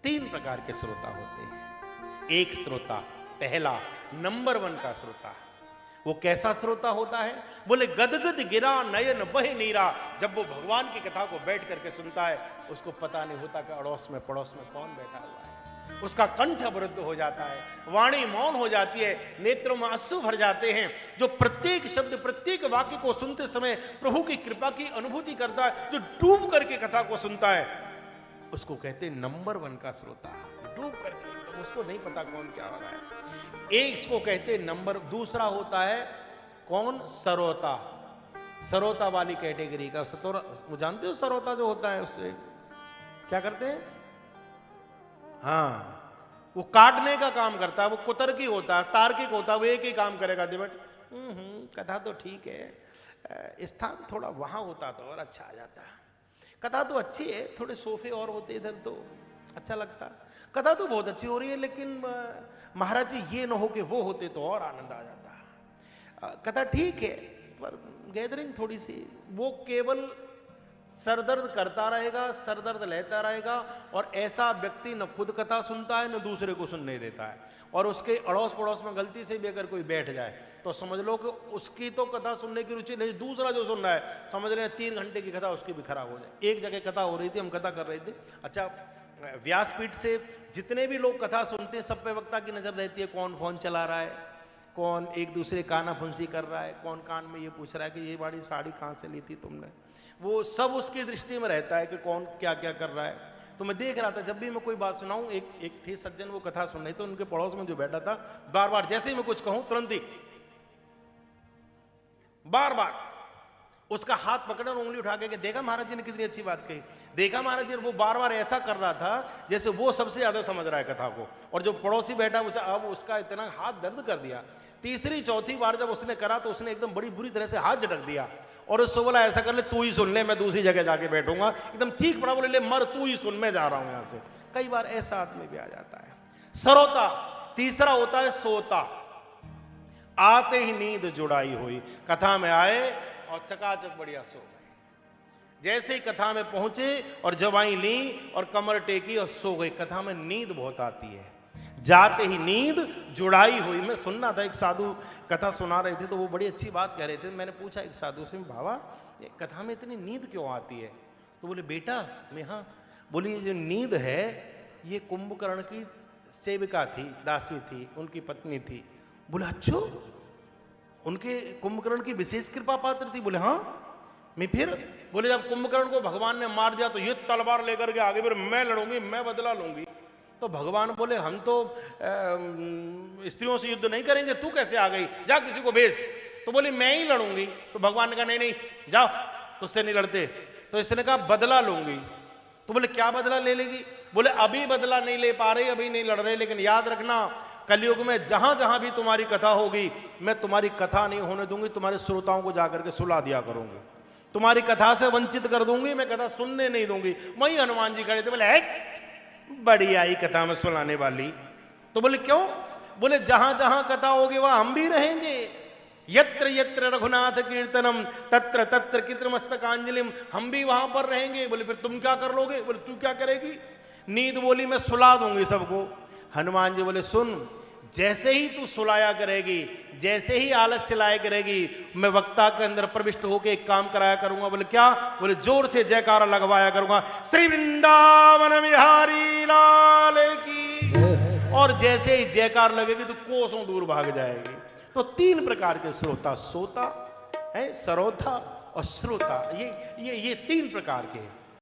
तीन प्रकार के श्रोता होते हैं। एक श्रोता, पहला नंबर 1 का श्रोता, वो कैसा श्रोता होता है? बोले गदगद गिरा नयन बहे नीरा। जब वो भगवान की कथा को बैठ करके सुनता है, उसको पता नहीं होता कि अड़ोस में पड़ोस में कौन बैठा हुआ है। उसका कंठ अवरुद्ध हो जाता है, वाणी मौन हो जाती है, नेत्रों में आंसू भर जाते हैं। जो प्रत्येक शब्द, प्रत्येक वाक्य को सुनते समय प्रभु की कृपा की अनुभूति करता है, जो डूब करके कथा को सुनता है, उसको कहते हैं नंबर 1 का श्रोता। डूब करके, उसको नहीं पता कौन क्या हो रहा है। एक इसको कहते नंबर। दूसरा होता है कौन? सरोता। सरोता वाली कैटेगरी का। वो जानते हो सरोता जो होता है, उससे क्या करते हैं? हाँ, वो काटने का काम करता है, वो कुतर्की होता है, तार्किक होता है, वो एक ही काम करेगा। बट कथा तो ठीक है, स्थान थोड़ा वहां होता तो और अच्छा आ जाता। कथा तो अच्छी है, थोड़े सोफे और होते इधर तो अच्छा लगता। कथा तो बहुत अच्छी हो रही है, लेकिन महाराज जी ये ना हो कि वो होते तो और आनंद आ जाता। कथा ठीक है, पर गैदरिंग थोड़ी सी, वो केवल सरदर्द करता रहेगा, सरदर्द लेता रहेगा। और ऐसा व्यक्ति न खुद कथा सुनता है, न दूसरे को सुनने देता है। और उसके अड़ोस पड़ोस में गलती से भी अगर कोई बैठ जाए तो समझ लो कि उसकी तो कथा सुनने की रुचि नहीं, दूसरा जो सुन रहा है समझ लें 3 घंटे की कथा उसकी भी खराब हो जाए। एक जगह कथा हो रही थी, हम कथा कर रहे थे। अच्छा, व्यासपीठ से जितने भी लोग कथा सुनते हैं, सब पे वक्ता की नजर रहती है, कौन फोन चला रहा है, कौन एक दूसरे काना फुंसी कर रहा है, कौन कान में ये पूछ रहा है कि ये बड़ी साड़ी कहाँ से ली थी तुमने। वो सब उसकी दृष्टि में रहता है कि कौन क्या क्या कर रहा है। तो मैं देख रहा था, जब भी मैं कोई बात सुनाऊं, एक थे सज्जन, वो कथा सुन रहे थे, उनके पड़ोस में जो बैठा था, बार बार जैसे ही मैं कुछ कहूं तुरंत ही बार बार उसका हाथ पकड़े और उंगली उठा के, देखा महाराज जी ने कितनी अच्छी बात कही, देखा महाराज जी। वो बार बार ऐसा कर रहा था जैसे वो सबसे ज्यादा समझ रहा है कथा को। और जो पड़ोसी बैठा अब उसका इतना हाथ दर्द कर दिया। तीसरी चौथी बार जब उसने करा तो उसने एकदम बड़ी बुरी तरह से हाथ झटक दिया और उससे बोला, ऐसा कर ले, तू ही सुन ले, मैं दूसरी जगह जाके बैठूंगा। एकदम चीख पड़ा, बोले ले मर, तू ही सुन, मैं जा रहा हूं यहां से। कई बार ऐसा आदमी भी आ जाता है। सरोता। तीसरा होता है सोता। आते ही नींद जुड़ाई हुई, कथा में आए और चकाचक बढ़िया सो गए। जैसे ही कथा में पहुंचे और जवाई ली और कमर टेकी और सो गई। कथा में नींद बहुत आती है, जाते ही नींद जुड़ाई हुई। मैं सुनना था, एक साधु कथा सुना रहे थे तो वो बड़ी अच्छी बात कह रहे थे। मैंने पूछा एक साधु से, बाबा ये कथा में इतनी नींद क्यों आती है? तो बोले, बेटा मैं, हाँ। बोली, ये जो नींद है ये कुंभकर्ण की सेविका थी, दासी थी, उनकी पत्नी थी। बोले, अच्छा, उनके कुंभकर्ण की विशेष कृपा पात्र थी? बोले, हाँ। मैं फिर? बोले, जब कुंभकर्ण को भगवान ने मार दिया तो ये तलवार लेकर के आगे फिर मैं लड़ूंगी, मैं बदला लूंगी। तो भगवान बोले, हम तो स्त्रियों से युद्ध नहीं करेंगे, तू कैसे आ गई, जा किसी को भेज। तो बोली, मैं ही लड़ूंगी। तो भगवान ने कहा, नहीं नहीं जाओ, तुझसे नहीं लड़ते। तो इसने कहा, बदला लूंगी। तो बोले, क्या बदला ले लेगी? बोले, अभी बदला नहीं ले पा रही, अभी नहीं लड़ रहे, लेकिन याद रखना कलयुग में जहां जहां भी तुम्हारी कथा होगी, मैं तुम्हारी कथा नहीं होने दूंगी, तुम्हारे श्रोताओं को जाकर के सुला दिया करूंगी, तुम्हारी कथा से वंचित कर दूंगी, मैं कथा सुनने नहीं दूंगी। वही हनुमान जी खड़े थे, बोले, बड़ी आई कथा में सुनाने वाली। तो बोले, क्यों? बोले, जहां जहां कथा होगी वहां हम भी रहेंगे। यत्र यत्र रघुनाथ कीर्तनम तत्र तत्र कित्रमस्तकांजलिम, हम भी वहां पर रहेंगे। बोले, फिर तुम क्या कर लोगे? बोले, तू क्या करेगी? नींद बोली, मैं सुला दूंगी सबको। हनुमान जी बोले, सुन, जैसे ही तू सुलाया करेगी, जैसे ही आलस्य लाया करेगी, मैं वक्ता के अंदर प्रविष्ट होकर एक काम कराया करूंगा। बोले, क्या? बोले, जोर से जयकारा लगवाया करूंगा, श्री वृंदावन बिहारी लाल की। और जैसे ही जयकार लगेगी तो कोसों दूर भाग जाएगी। तो 3 प्रकार के श्रोता, सोता है, सरोता और श्रोता, ये 3 प्रकार के।